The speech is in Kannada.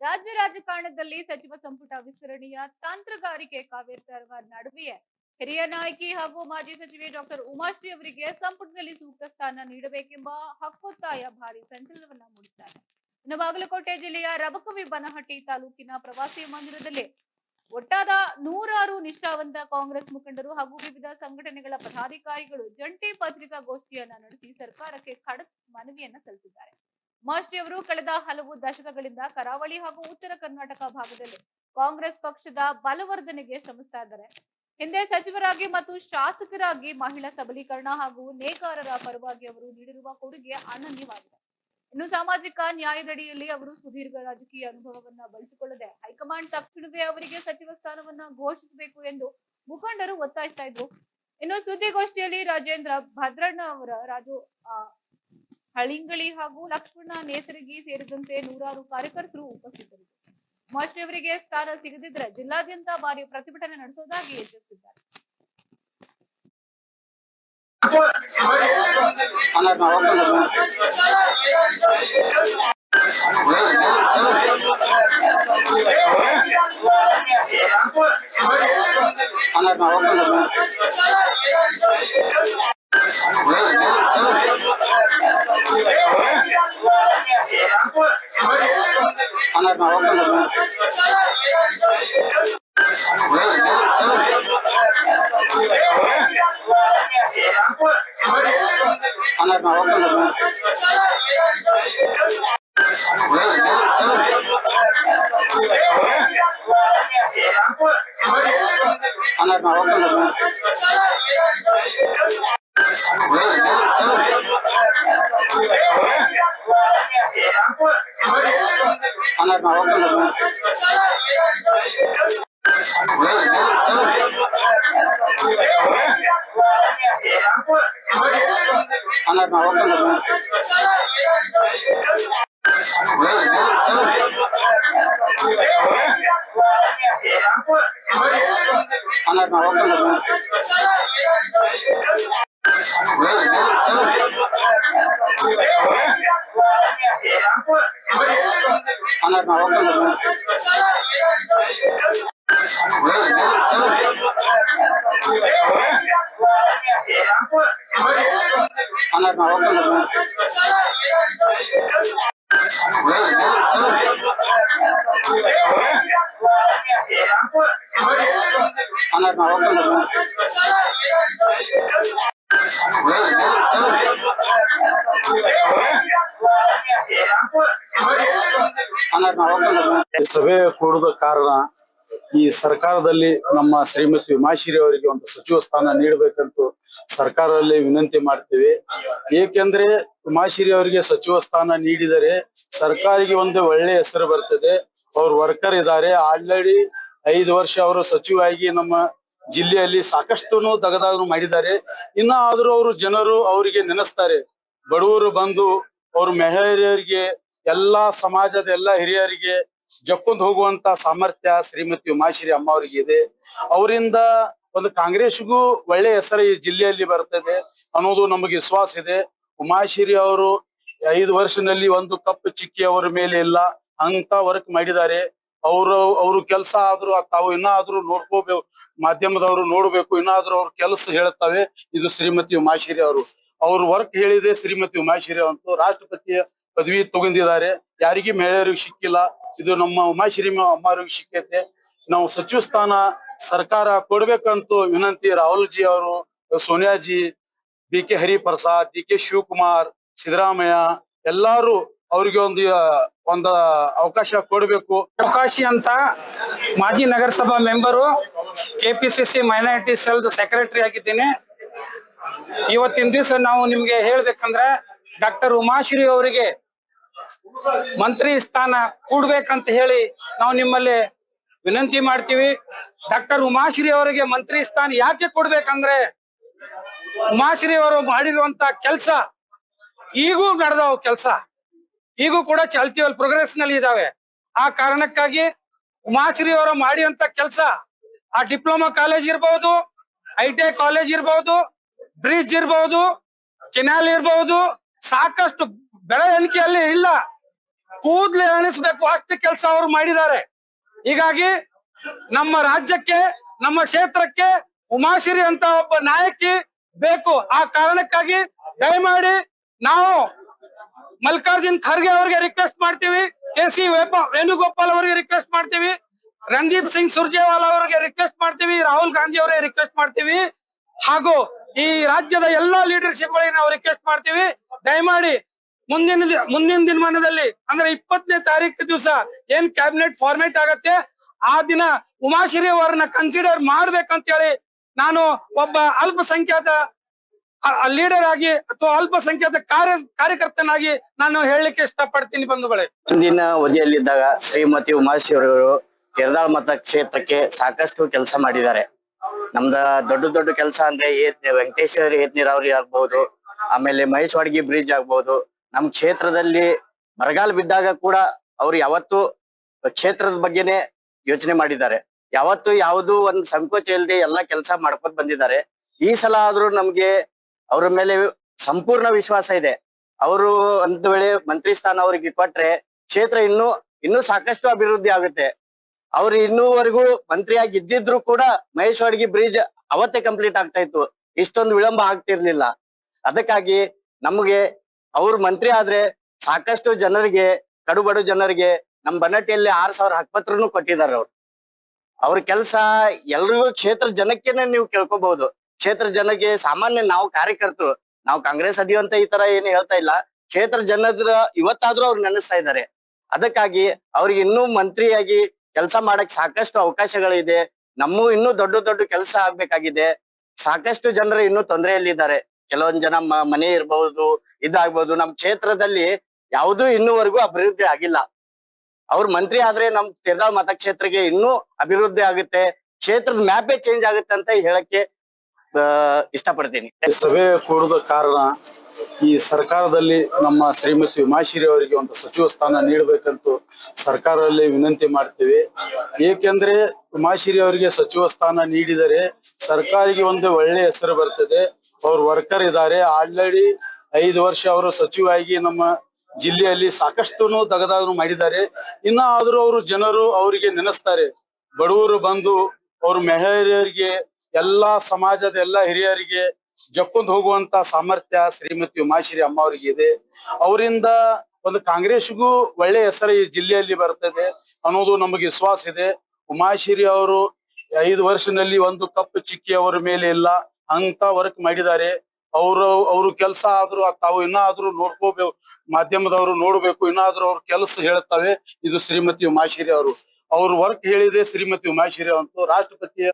ರಾಜ್ಯ ರಾಜಕಾರಣದಲ್ಲಿ ಸಚಿವ ಸಂಪುಟ ವಿಸ್ತರಣೆಯ ತಂತ್ರಗಾರಿಕೆ ಕಾವೇರಿರುವ ನಡುವೆಯೇ ಹಿರಿಯ ನಾಯಕಿ ಹಾಗೂ ಮಾಜಿ ಸಚಿವೆ ಡಾಕ್ಟರ್ ಉಮಾಶ್ರೀ ಅವರಿಗೆ ಸಂಪುಟದಲ್ಲಿ ಸೂಕ್ತ ಸ್ಥಾನ ನೀಡಬೇಕೆಂಬ ಹಕ್ಕೊತ್ತಾಯ ಭಾರಿ ಸಂಚಲನವನ್ನ ಮೂಡಿಸಿದ್ದಾರೆ. ಇನ್ನು ಬಾಗಲಕೋಟೆ ಜಿಲ್ಲೆಯ ರಬಕವಿ ಬನಹಟ್ಟಿ ತಾಲೂಕಿನ ಪ್ರವಾಸಿ ಮಂದಿರದಲ್ಲಿ ಒಟ್ಟಾದ 106 ನಿಷ್ಠಾವಂತ ಕಾಂಗ್ರೆಸ್ ಮುಖಂಡರು ಹಾಗೂ ವಿವಿಧ ಸಂಘಟನೆಗಳ ಪದಾಧಿಕಾರಿಗಳು ಜಂಟಿ ಪತ್ರಿಕಾಗೋಷ್ಠಿಯನ್ನ ನಡೆಸಿ ಸರ್ಕಾರಕ್ಕೆ ಖಡಕ್ ಮನವಿಯನ್ನ ಸಲ್ಲಿಸಿದ್ದಾರೆ. ಉಮಾಶ್ರೀ ಅವರು ಕಳೆದ ಹಲವು ದಶಕಗಳಿಂದ ಕರಾವಳಿ ಹಾಗೂ ಉತ್ತರ ಕರ್ನಾಟಕ ಭಾಗದಲ್ಲಿ ಕಾಂಗ್ರೆಸ್ ಪಕ್ಷದ ಬಲವರ್ಧನೆಗೆ ಶ್ರಮಿಸ್ತಾ ಇದ್ದಾರೆ. ಹಿಂದೆ ಸಚಿವರಾಗಿ ಮತ್ತು ಶಾಸಕರಾಗಿ ಮಹಿಳಾ ಸಬಲೀಕರಣ ಹಾಗೂ ನೇಕಾರರ ಪರವಾಗಿ ಅವರು ನೀಡಿರುವ ಕೊಡುಗೆ ಅನನ್ಯವಾಗಿದೆ. ಇನ್ನು ಸಾಮಾಜಿಕ ನ್ಯಾಯದಡಿಯಲ್ಲಿ ಅವರು ಸುದೀರ್ಘ ರಾಜಕೀಯ ಅನುಭವವನ್ನ ಬಳಸಿಕೊಳ್ಳದೆ ಹೈಕಮಾಂಡ್ ತಕ್ಷಣವೇ ಅವರಿಗೆ ಸಚಿವ ಸ್ಥಾನವನ್ನ ಘೋಷಿಸಬೇಕು ಎಂದು ಮುಖಂಡರು ಒತ್ತಾಯಿಸ್ತಾ ಇದ್ರು. ಇನ್ನು ಸುದ್ದಿಗೋಷ್ಠಿಯಲ್ಲಿ ರಾಜೇಂದ್ರ ಭದ್ರಣ್ಣ ಅವರ ರಾಜು ಹಳಿಂಗಳಿ ಹಾಗೂ ಲಕ್ಷ್ಮಣ ನೇಸರಗಿ ಸೇರಿದಂತೆ 106 ಕಾರ್ಯಕರ್ತರು ಉಪಸ್ಥಿತರಿದ್ದರು. ಉಮಾಶ್ರೀ ಅವರಿಗೆ ಸ್ಥಾನ ಸಿಗದಿದ್ರೆ ಜಿಲ್ಲಾದ್ಯಂತ ಭಾರಿ ಪ್ರತಿಭಟನೆ ನಡೆಸುವುದಾಗಿ ಎಚ್ಚರಿಸಿದ್ದಾರೆ. ಸಭೆ ಕೂಡುವ ಕಾರಣ ಈ ಸರ್ಕಾರದಲ್ಲಿ ನಮ್ಮ ಶ್ರೀಮತಿ ಉಮಾಶ್ರೀ ಅವರಿಗೆ ಒಂದು ಸಚಿವ ಸ್ಥಾನ ನೀಡಬೇಕಂತ ಸರ್ಕಾರದಲ್ಲಿ ವಿನಂತಿ ಮಾಡ್ತೀವಿ. ಏಕೆಂದ್ರೆ ಉಮಾಶ್ರೀ ಅವರಿಗೆ ಸಚಿವ ಸ್ಥಾನ ನೀಡಿದರೆ ಸರ್ಕಾರಿಗೆ ಒಂದು ಒಳ್ಳೆ ಹೆಸರು ಬರ್ತದೆ. ಅವ್ರ ವರ್ಕರ್ ಇದ್ದಾರೆ. ಆಲ್ರೆಡಿ 5 ವರ್ಷ ಅವರು ಸಚಿವರಾಗಿ ನಮ್ಮ ಜಿಲ್ಲೆಯಲ್ಲಿ ಸಾಕಷ್ಟು ದಗದಾದ್ರು ಮಾಡಿದ್ದಾರೆ. ಆದ್ರೂ ಅವರು ಜನರು ಅವರಿಗೆ ನೆನೆಸ್ತಾರೆ. ಬಡವರು ಬಂದು ಅವ್ರ ಮಹಿಳೆಯರಿಗೆ ಎಲ್ಲಾ ಸಮಾಜದ ಎಲ್ಲಾ ಹಿರಿಯರಿಗೆ ಜಕ್ಕೊಂಡ್ ಹೋಗುವಂತ ಸಾಮರ್ಥ್ಯ ಶ್ರೀಮತಿ ಉಮಾಶ್ರೀ ಅಮ್ಮ ಅವರಿಗೆ ಇದೆ. ಅವರಿಂದ ಒಂದು ಕಾಂಗ್ರೆಸ್ಗೂ ಒಳ್ಳೆ ಹೆಸರು ಈ ಜಿಲ್ಲೆಯಲ್ಲಿ ಬರ್ತದೆ ಅನ್ನೋದು ನಮಗೆ ವಿಶ್ವಾಸ ಇದೆ. ಉಮಾಶ್ರೀ ಅವರು 5 ವರ್ಷದಲ್ಲಿ ಒಂದು ಕಪ್ಪು ಚಿಕ್ಕಿ ಅವರ ಮೇಲೆ ಇಲ್ಲ ಅಂತ ವರ್ಕ್ ಮಾಡಿದ್ದಾರೆ. ಅವರು ಕೆಲಸ ಆದ್ರೂ ತಾವು ಇನ್ನಾದ್ರೂ ನೋಡ್ಕೋಬೇಕು, ಮಾಧ್ಯಮದವರು ನೋಡ್ಬೇಕು, ಇನ್ನಾದ್ರೂ ಅವ್ರ ಕೆಲಸ ಹೇಳ್ತವೆ. ಇದು ಶ್ರೀಮತಿ ಉಮಾಶ್ರೀ ಅವ್ರ ವರ್ಕ್ ಹೇಳಿದೆ. ಶ್ರೀಮತಿ ಉಮಾಶ್ರೀ ಅಂತೂ ರಾಷ್ಟ್ರಪತಿಯ ಪದವಿ ತಗೊಂಡಿದ್ದಾರೆ. ಯಾರಿಗೆ ಮಹಿಳೆಯರಿಗೆ ಸಿಕ್ಕಿಲ್ಲ. ಇದು ನಮ್ಮ ಉಮಾಶ್ರೀ ಅಮ್ಮವ್ರಿಗೆ ಸಿಕ್ಕೈತೆ. ನಾವು ಸಚಿವ ಸ್ಥಾನ ಸರ್ಕಾರ ಕೊಡ್ಬೇಕಂತ ವಿನಂತಿ. ರಾಹುಲ್ ಜಿ ಅವರು, ಸೋನಿಯಾಜಿ, BK ಹರಿಪ್ರಸಾದ್, DK ಶಿವಕುಮಾರ್, ಸಿದ್ದರಾಮಯ್ಯ ಎಲ್ಲಾರು ಅವ್ರಿಗೆ ಒಂದು ಅವಕಾಶ ಕೊಡ್ಬೇಕು. ಅವಕಾಶ ಅಂತ ಮಾಜಿ ನಗರಸಭಾ member, KPCC minority cell secretary ಆಗಿದ್ದೇನೆ. ಇವತ್ತಿನ ದಿವಸ ನಾವು ನಿಮ್ಗೆ ಹೇಳ್ಬೇಕಂದ್ರೆ ಡಾಕ್ಟರ್ ಉಮಾಶ್ರೀ ಅವರಿಗೆ ಮಂತ್ರಿ ಸ್ಥಾನ ಕೂಡ್ಬೇಕಂತ ಹೇಳಿ ನಾವು ನಿಮ್ಮಲ್ಲಿ ವಿನಂತಿ ಮಾಡ್ತೀವಿ. ಡಾಕ್ಟರ್ ಉಮಾಶ್ರೀ ಅವರಿಗೆ ಮಂತ್ರಿ ಸ್ಥಾನ ಯಾಕೆ ಕೊಡ್ಬೇಕಂದ್ರೆ ಉಮಾಶ್ರೀ ಅವರು ಮಾಡಿರುವಂತ ಕೆಲಸ ಈಗೂ ನಡೆದವು. ಕೆಲಸ ಈಗೂ ಕೂಡ ಚಾಲ್ತಿಯಲ್ಲಿ ಪ್ರೋಗ್ರೆಸ್ ನಲ್ಲಿ ಇದಾವೆ. ಆ ಕಾರಣಕ್ಕಾಗಿ ಉಮಾಶ್ರೀ ಅವರು ಮಾಡಿರುವಂತ ಕೆಲಸ, ಆ ಡಿಪ್ಲೊಮಾ ಕಾಲೇಜ್ ಇರ್ಬಹುದು, ITI ಕಾಲೇಜ್ ಇರ್ಬಹುದು, ಬ್ರಿಡ್ಜ್ ಇರ್ಬಹುದು, ಕೆನಾಲ್ ಇರ್ಬಹುದು, ಸಾಕಷ್ಟು ಬೆಳೆ ಎಣಿಕೆಯಲ್ಲಿ ಇಲ್ಲ. ಕೂದ್ಲೆ ಎಣಿಸ್ಬೇಕು ಅಷ್ಟು ಕೆಲಸ ಅವ್ರು ಮಾಡಿದ್ದಾರೆ. ಹೀಗಾಗಿ ನಮ್ಮ ರಾಜ್ಯಕ್ಕೆ, ನಮ್ಮ ಕ್ಷೇತ್ರಕ್ಕೆ ಉಮಾಶ್ರೀ ಅಂತ ಒಬ್ಬ ನಾಯಕಿ ಬೇಕು. ಆ ಕಾರಣಕ್ಕಾಗಿ ದಯಮಾಡಿ ನಾವು ಮಲ್ಲಿಕಾರ್ಜುನ್ ಖರ್ಗೆ ಅವರಿಗೆ ರಿಕ್ವೆಸ್ಟ್ ಮಾಡ್ತೀವಿ, ಕೆ.ಸಿ. ವೇಣುಗೋಪಾಲ್ ಅವರಿಗೆ ರಿಕ್ವೆಸ್ಟ್ ಮಾಡ್ತೀವಿ, ರಣದೀಪ್ ಸಿಂಗ್ ಸುರ್ಜೇವಾಲಾ ಅವರಿಗೆ ರಿಕ್ವೆಸ್ಟ್ ಮಾಡ್ತೀವಿ, ರಾಹುಲ್ ಗಾಂಧಿ ಅವರಿಗೆ ರಿಕ್ವೆಸ್ಟ್ ಮಾಡ್ತೀವಿ, ಹಾಗೂ ಈ ರಾಜ್ಯದ ಎಲ್ಲಾ ಲೀಡರ್ಶಿಪ್ ಗಳಿಗೆ ನಾವು ರಿಕ್ವೆಸ್ಟ್ ಮಾಡ್ತೀವಿ. ದಯಮಾಡಿ ಮುಂದಿನ ದಿನಮಾನದಲ್ಲಿ ಅಂದ್ರೆ 20ನೇ ತಾರೀಕು ದಿವಸ ಏನ್ ಕ್ಯಾಬಿನೆಟ್ ಫಾರ್ಮೇಟ್ ಆಗತ್ತೆ ಆ ದಿನ ಉಮಾಶ್ರೀ ಅವರನ್ನ ಕನ್ಸಿಡರ್ ಮಾಡ್ಬೇಕಂತ ಹೇಳಿ ನಾನು ಒಬ್ಬ ಅಲ್ಪಸಂಖ್ಯಾತ ಲೀಡರ್ ಆಗಿ ಅಥವಾ ಅಲ್ಪಸಂಖ್ಯಾತ ಕಾರ್ಯಕರ್ತನಾಗಿ ನಾನು ಹೇಳಲಿಕ್ಕೆ ಇಷ್ಟಪಡ್ತೀನಿ ಬಂಧುಗಳೇ. ಮುಂದಿನ ಅವಧಿಯಲ್ಲಿದ್ದಾಗ ಶ್ರೀಮತಿ ಉಮಾಶ್ರೀ ಅವರು ತೆರದಾಳ್ ಮತಕ್ಷೇತ್ರಕ್ಕೆ ಸಾಕಷ್ಟು ಕೆಲಸ ಮಾಡಿದ್ದಾರೆ. ನಮ್ದ ದೊಡ್ಡ ಕೆಲಸ ಅಂದ್ರೆ ವೆಂಕಟೇಶ್ವರ ಏತ್ ನೀರಾವರಿ ಆಗ್ಬಹುದು, ಆಮೇಲೆ ಮಹೇಶ್ ವಾಡ್ಗಿ ಬ್ರಿಡ್ಜ್ ಆಗ್ಬಹುದು. ನಮ್ ಕ್ಷೇತ್ರದಲ್ಲಿ ಬರಗಾಲ ಬಿದ್ದಾಗ ಕೂಡ ಅವ್ರು ಯಾವತ್ತು ಕ್ಷೇತ್ರದ ಬಗ್ಗೆನೆ ಯೋಚನೆ ಮಾಡಿದ್ದಾರೆ. ಯಾವತ್ತು ಯಾವುದು ಒಂದು ಸಂಕೋಚ ಇಲ್ಲದೆ ಎಲ್ಲಾ ಕೆಲಸ ಮಾಡ್ಕೊಂಡ್ ಬಂದಿದ್ದಾರೆ. ಈ ಸಲ ಆದ್ರೂ ನಮ್ಗೆ ಅವ್ರ ಮೇಲೆ ಸಂಪೂರ್ಣ ವಿಶ್ವಾಸ ಇದೆ. ಅವರು ಒಂದ್ ವೇಳೆ ಮಂತ್ರಿ ಸ್ಥಾನ ಅವ್ರಿಗೆ ಕೊಟ್ರೆ ಕ್ಷೇತ್ರ ಇನ್ನೂ ಸಾಕಷ್ಟು ಅಭಿವೃದ್ಧಿ ಆಗುತ್ತೆ. ಅವ್ರು ಇನ್ನೂವರೆಗೂ ಮಂತ್ರಿಯಾಗಿ ಇದ್ದಿದ್ರು ಕೂಡ ಮಹೇಶ್ ವಾಡ್ಗಿ ಬ್ರಿಡ್ಜ್ ಅವತ್ತೇ ಕಂಪ್ಲೀಟ್ ಆಗ್ತಾ ಇತ್ತು, ಇಷ್ಟೊಂದು ವಿಳಂಬ ಆಗ್ತಿರ್ಲಿಲ್ಲ. ಅದಕ್ಕಾಗಿ ನಮ್ಗೆ ಅವ್ರು ಮಂತ್ರಿ ಆದ್ರೆ ಸಾಕಷ್ಟು ಜನರಿಗೆ, ಕಡುಬಡು ಜನರಿಗೆ ನಮ್ ಬನ್ನಟ್ಟಿಯಲ್ಲಿ 6,000 ಹಕ್ಪತ್ರನು ಕೊಟ್ಟಿದ್ದಾರೆ. ಅವ್ರ ಕೆಲಸ ಎಲ್ರಿಗೂ ಕ್ಷೇತ್ರ ಜನಕ್ಕೆನೆ ನೀವು ಕೇಳ್ಕೋಬಹುದು. ಕ್ಷೇತ್ರ ಜನಕ್ಕೆ ಸಾಮಾನ್ಯ ನಾವು ಕಾರ್ಯಕರ್ತರು, ನಾವು ಕಾಂಗ್ರೆಸ್ ಅದೀವಂತ ಈ ತರ ಏನು ಹೇಳ್ತಾ ಇಲ್ಲ. ಕ್ಷೇತ್ರ ಜನರ ಇವತ್ತಾದ್ರೂ ಅವ್ರು ನೆನೆಸ್ತಾ ಇದ್ದಾರೆ. ಅದಕ್ಕಾಗಿ ಅವ್ರಿಗೆ ಇನ್ನೂ ಮಂತ್ರಿಯಾಗಿ ಕೆಲಸ ಮಾಡಕ್ ಸಾಕಷ್ಟು ಅವಕಾಶಗಳಿದೆ. ಇನ್ನೂ ದೊಡ್ಡ ಕೆಲಸ ಆಗ್ಬೇಕಾಗಿದೆ. ಸಾಕಷ್ಟು ಜನರು ಇನ್ನೂ ತೊಂದರೆಯಲ್ಲಿದ್ದಾರೆ. ಕೆಲವೊಂದ್ ಜನ ಮನೆ ಇರ್ಬಹುದು, ಇದಾಗ್ಬಹುದು. ನಮ್ ಕ್ಷೇತ್ರದಲ್ಲಿ ಯಾವುದೂ ಇನ್ನೂವರೆಗೂ ಅಭಿವೃದ್ಧಿ ಆಗಿಲ್ಲ. ಅವ್ರ ಮಂತ್ರಿ ಆದ್ರೆ ನಮ್ ತೆರದಾಳ್ ಮತಕ್ಷೇತ್ರಕ್ಕೆ ಇನ್ನೂ ಅಭಿವೃದ್ಧಿ ಆಗುತ್ತೆ, ಕ್ಷೇತ್ರದ ಮ್ಯಾಪೇ ಚೇಂಜ್ ಆಗುತ್ತೆ ಅಂತ ಹೇಳಕ್ಕೆ ಇಷ್ಟಪಡ್ತೀನಿ. ಸಭೆ ಕೂಡುವ ಕಾರಣ ಈ ಸರ್ಕಾರದಲ್ಲಿ ನಮ್ಮ ಶ್ರೀಮತಿ ಉಮಾಶ್ರೀ ಅವರಿಗೆ ಒಂದು ಸಚಿವ ಸ್ಥಾನ ನೀಡಬೇಕಂತೂ ಸರ್ಕಾರದಲ್ಲಿ ವಿನಂತಿ ಮಾಡ್ತೀವಿ. ಏಕೆಂದ್ರೆ ಉಮಾಶ್ರೀ ಅವರಿಗೆ ಸಚಿವ ಸ್ಥಾನ ನೀಡಿದರೆ ಸರ್ಕಾರಿಗೆ ಒಂದು ಒಳ್ಳೆ ಹೆಸರು ಬರ್ತದೆ. ಅವ್ರ ವರ್ಕರ್ ಇದ್ದಾರೆ. ಆಲ್ರೆಡಿ 5 ವರ್ಷ ಅವರು ಸಚಿವರಾಗಿ ನಮ್ಮ ಜಿಲ್ಲೆಯಲ್ಲಿ ಸಾಕಷ್ಟು ತಗದಾದ್ರು ಮಾಡಿದ್ದಾರೆ. ಆದ್ರೂ ಅವರು ಜನರು ಅವರಿಗೆ ನೆನೆಸ್ತಾರೆ. ಬಡವರು ಬಂದು ಅವ್ರ ಮಹಿಳೆಯರಿಗೆ, ಎಲ್ಲಾ ಸಮಾಜದ ಎಲ್ಲಾ ಹಿರಿಯರಿಗೆ ಜಕ್ಕೊಂಡ್ ಹೋಗುವಂತ ಸಾಮರ್ಥ್ಯ ಶ್ರೀಮತಿ ಉಮಾಶ್ರೀ ಅಮ್ಮ ಅವರಿಗೆ ಇದೆ. ಅವರಿಂದ ಒಂದು ಕಾಂಗ್ರೆಸ್ಗೂ ಒಳ್ಳೆ ಹೆಸರು ಈ ಜಿಲ್ಲೆಯಲ್ಲಿ ಬರ್ತದೆ ಅನ್ನೋದು ನಮಗೆ ವಿಶ್ವಾಸ ಇದೆ. ಉಮಾಶ್ರೀ ಅವರು 5 ವರ್ಷದಲ್ಲಿ ಒಂದು ಕಪ್ಪು ಚಿಕ್ಕಿ ಅವರ ಮೇಲೆ ಇಲ್ಲ ಅಂತ ವರ್ಕ್ ಮಾಡಿದ್ದಾರೆ. ಅವರು ಕೆಲಸ ಆದ್ರೂ ತಾವು ಇನ್ನಾದ್ರೂ ನೋಡ್ಕೋಬೇಕು, ಮಾಧ್ಯಮದವರು ನೋಡ್ಬೇಕು. ಇನ್ನಾದ್ರೂ ಅವ್ರ ಕೆಲಸ ಹೇಳ್ತವೆ. ಇದು ಶ್ರೀಮತಿ ಉಮಾಶ್ರೀ ಅವ್ರ ವರ್ಕ್ ಹೇಳಿದೆ ಶ್ರೀಮತಿ ಉಮಾಶ್ರೀ ಅಂತೂ ರಾಷ್ಟ್ರಪತಿಯ